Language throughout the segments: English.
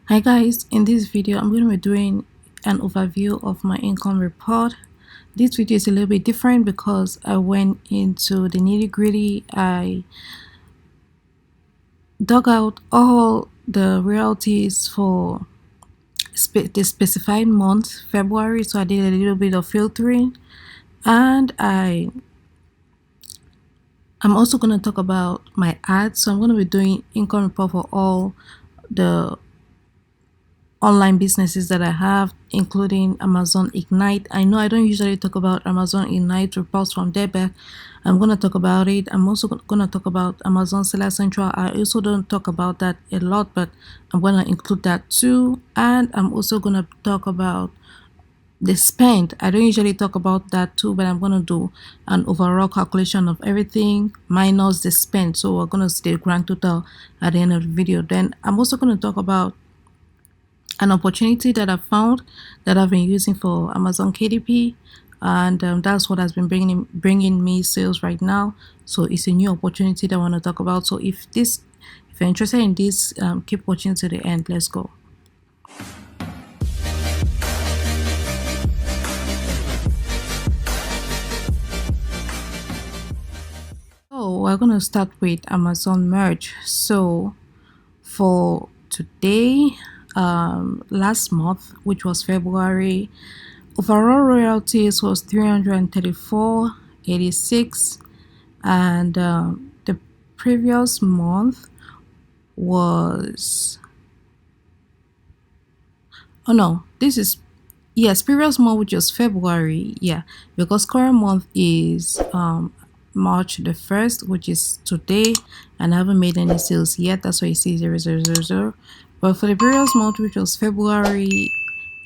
Hi guys, in this video I'm going to be doing an overview of my income report. This video is a little bit different because I went into the nitty-gritty. I dug out all the royalties for the specified month, February, so I did a little bit of filtering, and I'm also going to talk about my ads. So I'm going to be doing income report for all the online businesses that I have, including Amazon Ignite. I know I don't usually talk about Amazon Ignite reports from there, but I'm going to talk about it. I'm also going to talk about Amazon Seller Central. I also don't talk about that a lot, but I'm going to include that too. And I'm also going to talk about the spend. I don't usually talk about that too, but I'm going to do an overall calculation of everything minus the spend. So we're going to see the grand total at the end of the video. Then I'm also going to talk about an opportunity that I found that I've been using for Amazon KDP, and that's what has been bringing me sales right now. So it's a new opportunity that I want to talk about. So if you're interested in this, keep watching to the end. Let's go. So we're gonna start with Amazon merch. So for today, last month, which was February, overall royalties was 334.86, and the previous month was, oh no, this is, yes, previous month, which was February, yeah, because current month is March the 1st, which is today, and I haven't made any sales yet. That's why you see 0000. But for the previous month, which was February,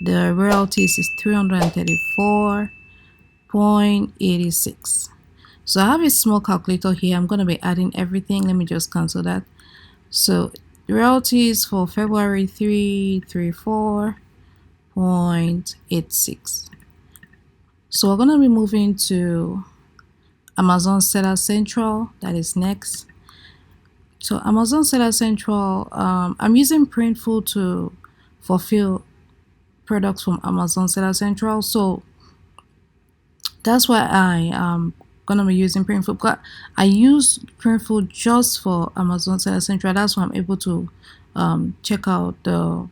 the royalties is 334.86. So I have a small calculator here. I'm going to be adding everything. Let me just cancel that. So royalties for February 334.86. So we're going to be moving to Amazon Seller Central. That is next. So Amazon Seller Central, I'm using Printful to fulfill products from Amazon Seller Central. So that's why I am gonna be using Printful. But I use Printful just for Amazon Seller Central. That's why I'm able to check out the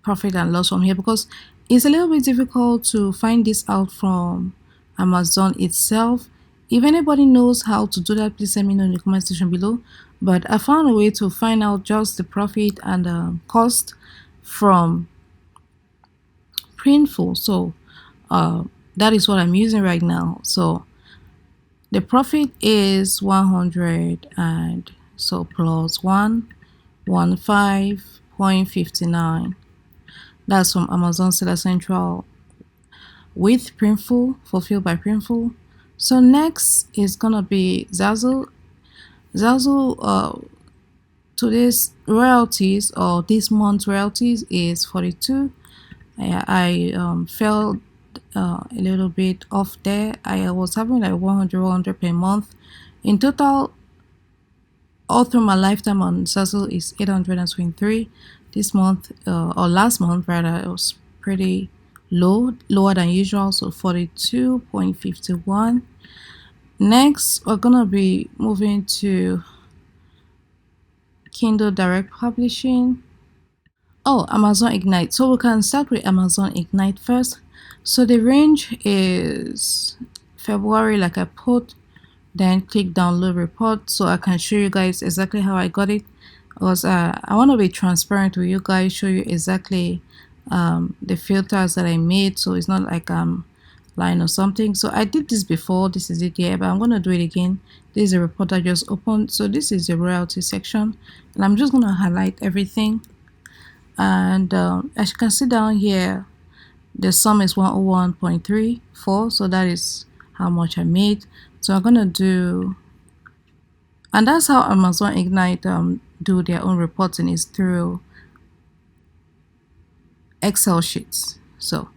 profit and loss from here, because it's a little bit difficult to find this out from Amazon itself. If anybody knows how to do that, please let me know in the comment section below. But I found a way to find out just the profit and cost from Printful. So that is what I'm using right now. So the profit is 100, and so plus 115.59. That's from Amazon Seller Central with Printful, fulfilled by Printful. So next is gonna be Zazzle. Zazzle, today's royalties, or this month's royalties, is 42. I fell a little bit off there. I was having like 100 per month. In total, all through my lifetime on Zazzle is 823. This month, or last month rather, it was pretty lower than usual, so 42.51. Next, we're gonna be moving to Kindle Direct Publishing. Oh, Amazon Ignite. So we can start with Amazon Ignite first. So the range is February, like I put, then click download report so I can show you guys exactly how I got it, because I want to be transparent with you guys, show you exactly the filters that I made, so it's not like I'm lying or something. So I did this before, this is it here, but I'm going to do it again. This is a report I just opened. So this is the royalty section, and I'm just going to highlight everything. And as you can see down here, the sum is 101.34, so that is how much I made. So I'm gonna do, and that's how Amazon Ignite do their own reporting, is through Excel sheets. So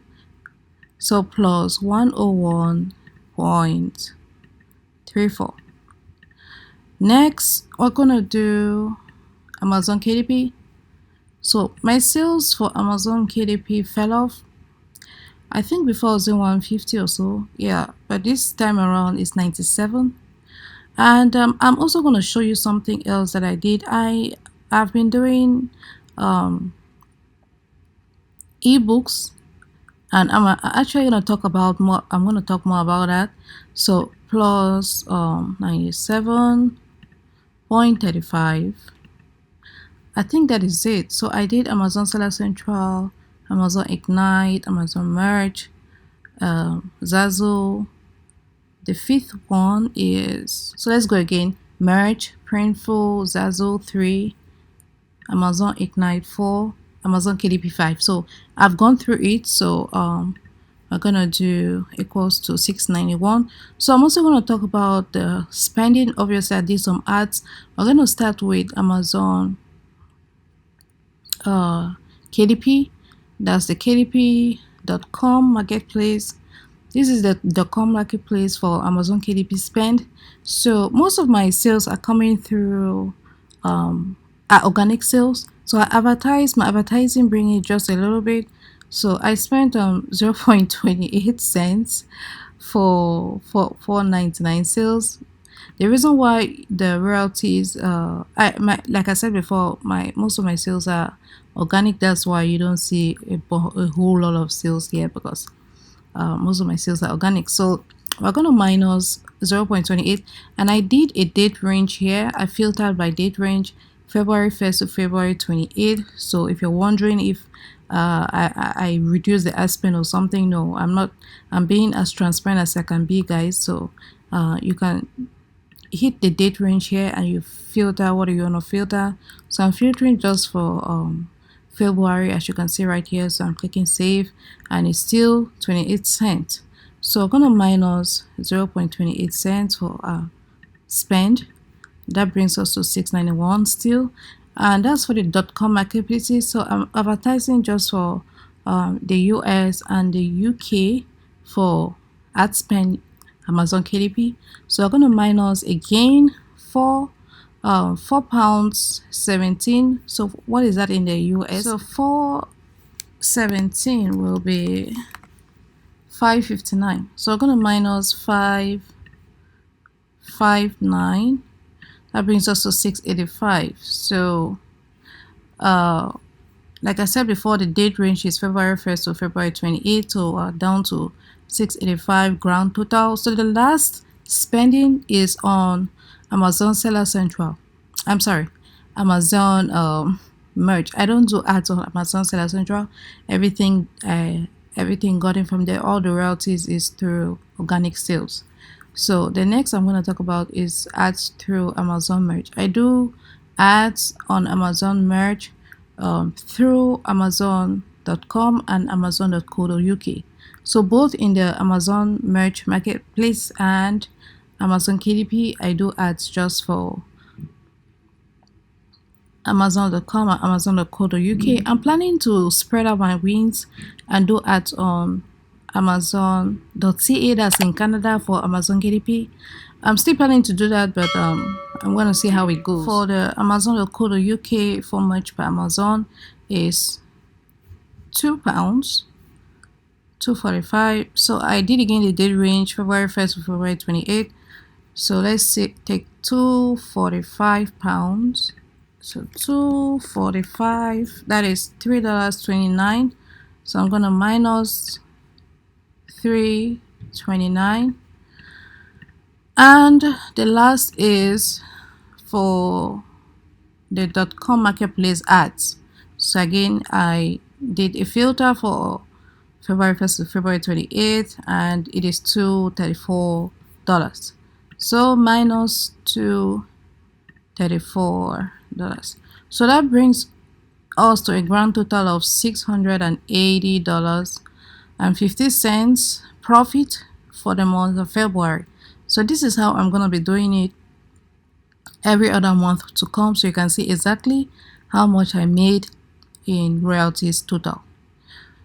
plus 101.34. Next, we're gonna do Amazon KDP. So my sales for Amazon KDP fell off. I think before I was in 150 or so, yeah, but this time around it's 97. And I'm also going to show you something else that I did. I've been doing ebooks, and actually going to talk about more. I'm going to talk more about that. So plus 97.35. I think that is it. So I did Amazon Seller Central, Amazon Ignite, Amazon Merch, Zazzle. The fifth one is, so let's go again: Merch, Printful, Zazzle 3, Amazon Ignite 4, Amazon KDP 5. So I've gone through it. So we're gonna do equals to 691. So I'm also gonna talk about the spending. Obviously I did some ads. We're gonna start with Amazon KDP. That's the KDP.com marketplace. This is the .com marketplace for Amazon KDP spend. So most of my sales are coming through organic sales. So I advertise, my advertising bring it just a little bit. So I spent 0.28 cents for 499 sales. The reason why the royalties, like I said before, most of my sales are organic. That's why you don't see a whole lot of sales here, because most of my sales are organic. So we're going to minus 0.28, and I did a date range here. I filtered by date range, February 1st to February 28th. So if you're wondering if I reduced the ad spend or something, no, I'm not. I'm being as transparent as I can be, guys. So you can hit the date range here and you filter what you want to filter. So I'm filtering just for February, as you can see right here. So I'm clicking save, and it's still 28 cents. So I'm gonna minus 0.28 cents for spend. That brings us to 691 still, and that's for the .com marketplaces. So I'm advertising just for the US and the UK for ad spend Amazon KDP. So I'm gonna minus again for £4.17. So what is that in the US? So 4.17 will be 5.59. So I'm gonna minus 5.59. That brings us to 6.85. So like I said before, the date range is February 1st to February 28th, so down to 6.85 grand total. So the last spending is on Amazon Seller Central. I'm sorry, Amazon Merch. I don't do ads on Amazon Seller Central. Everything gotten from there, all the royalties is through organic sales. So the next I'm going to talk about is ads through Amazon Merch. I do ads on Amazon Merch through Amazon.com and Amazon.co.uk. So both in the Amazon Merch marketplace and Amazon KDP, I do ads just for Amazon.com and Amazon.co.uk. I'm planning to spread out my wings and do ads on Amazon.ca, that's in Canada, for Amazon KDP. I'm still planning to do that, but I'm going to see how it goes. For the Amazon.co.uk, for Merch by Amazon is £2, 2.45. So I did again the date range February 1st to February 28th. So let's say take £2.45. So $2.45, that is $3.29. So I'm gonna minus $3.29. And the last is for the .com marketplace ads. So again, I did a filter for February 1st to February 28th, and it is $234. So minus $234. So that brings us to a grand total of $680.50 profit for the month of February. So this is how I'm going to be doing it every other month to come, so you can see exactly how much I made in royalties total.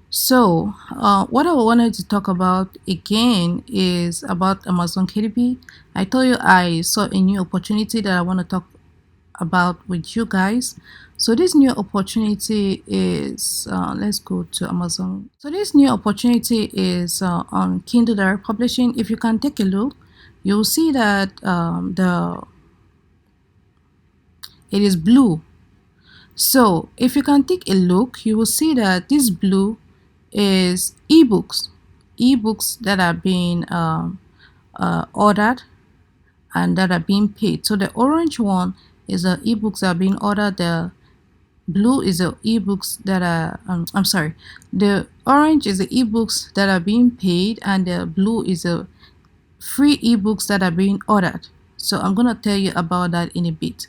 So what I wanted to talk about again is about Amazon KDP. I told you I saw a new opportunity that I want to talk about with you guys. So this new opportunity is let's go to Amazon. So this new opportunity is on Kindle Direct Publishing. If you can take a look, you'll see that the it is blue. So if you can take a look, you will see that this blue is ebooks that are being ordered and that are being paid. So the orange one is the ebooks that are being ordered. The blue is the ebooks that are I'm sorry, the orange is the ebooks that are being paid, and the blue is the free ebooks that are being ordered. So I'm gonna tell you about that in a bit.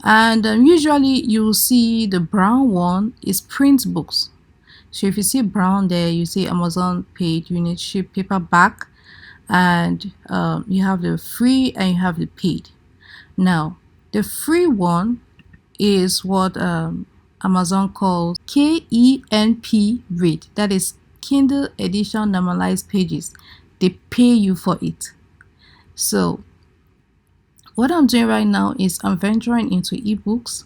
And usually you'll see the brown one is print books. So if you see brown there, you see Amazon paid unit ship paperback, and you have the free and you have the paid. Now the free one is what Amazon calls KENP read, that is Kindle edition normalized pages. They pay you for it. So what I'm doing right now is I'm venturing into ebooks,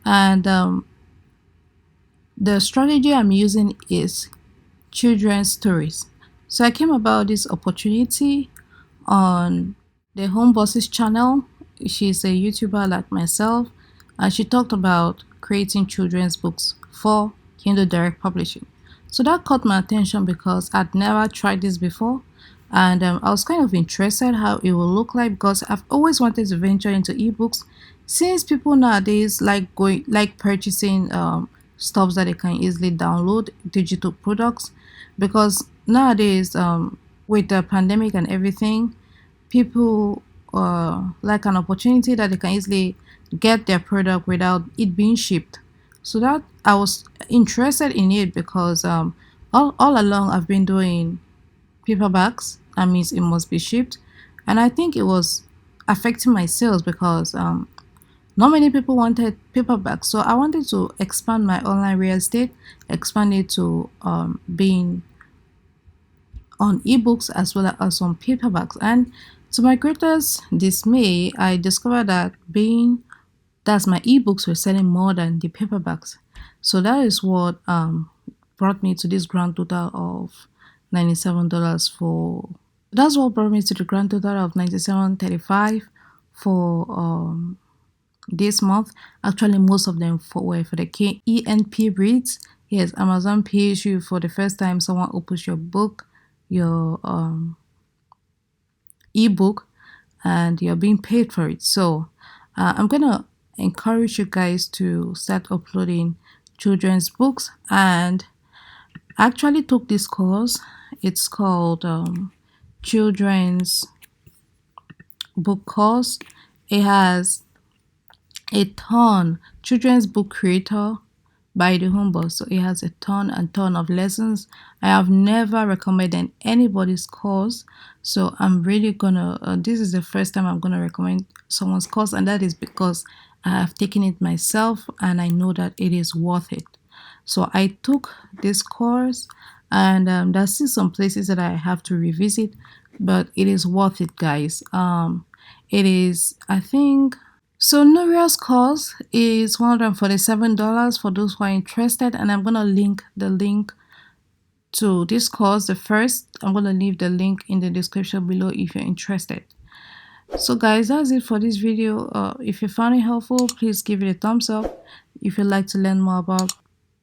and the strategy I'm using is children's stories. So I came about this opportunity on the Home Bosses channel. She's a YouTuber like myself, and she talked about creating children's books for Kindle Direct Publishing. So that caught my attention because I'd never tried this before, and I was kind of interested how it will look like, because I've always wanted to venture into ebooks, since people nowadays like purchasing stuff that they can easily download, digital products, because nowadays with the pandemic and everything, people like an opportunity that they can easily get their product without it being shipped. So that I was interested in it because all along I've been doing paperbacks. That means it must be shipped, and I think it was affecting my sales because not many people wanted paperbacks. So I wanted to expand my online real estate, expand it to being on ebooks as well as on paperbacks. And to my greatest dismay, I discovered that being that's my ebooks were selling more than the paperbacks. So that is what brought me to this grand total of $97 for. That's what brought me to the grand total of 97.35 for this month. Actually, most of them were for the KENP reads. Yes, Amazon pays you for the first time someone opens your book, your ebook, and you're being paid for it. So I'm gonna encourage you guys to start uploading children's books. And I actually took this course. It's called children's book course. It has a ton children's book creator by the homeboss, so it has a ton and ton of lessons. I have never recommended anybody's course, so I'm really gonna this is the first time I'm gonna recommend someone's course, and that is because I have taken it myself and I know that it is worth it. So I took this course, and there's still some places that I have to revisit, but it is worth it, guys. It is, I think, so Nuria's course is $147 for those who are interested, and I'm gonna link the link to this course. The first, I'm gonna leave the link in the description below if you're interested. So guys, that's it for this video. If you found it helpful, please give it a thumbs up. If you'd like to learn more about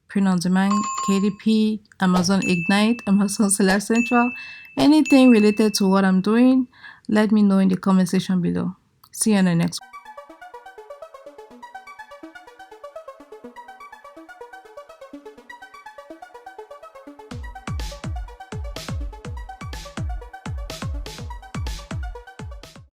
print on demand, KDP, Amazon Ignite, Amazon Seller Central, anything related to what I'm doing, let me know in the comment section below. See you in the next one.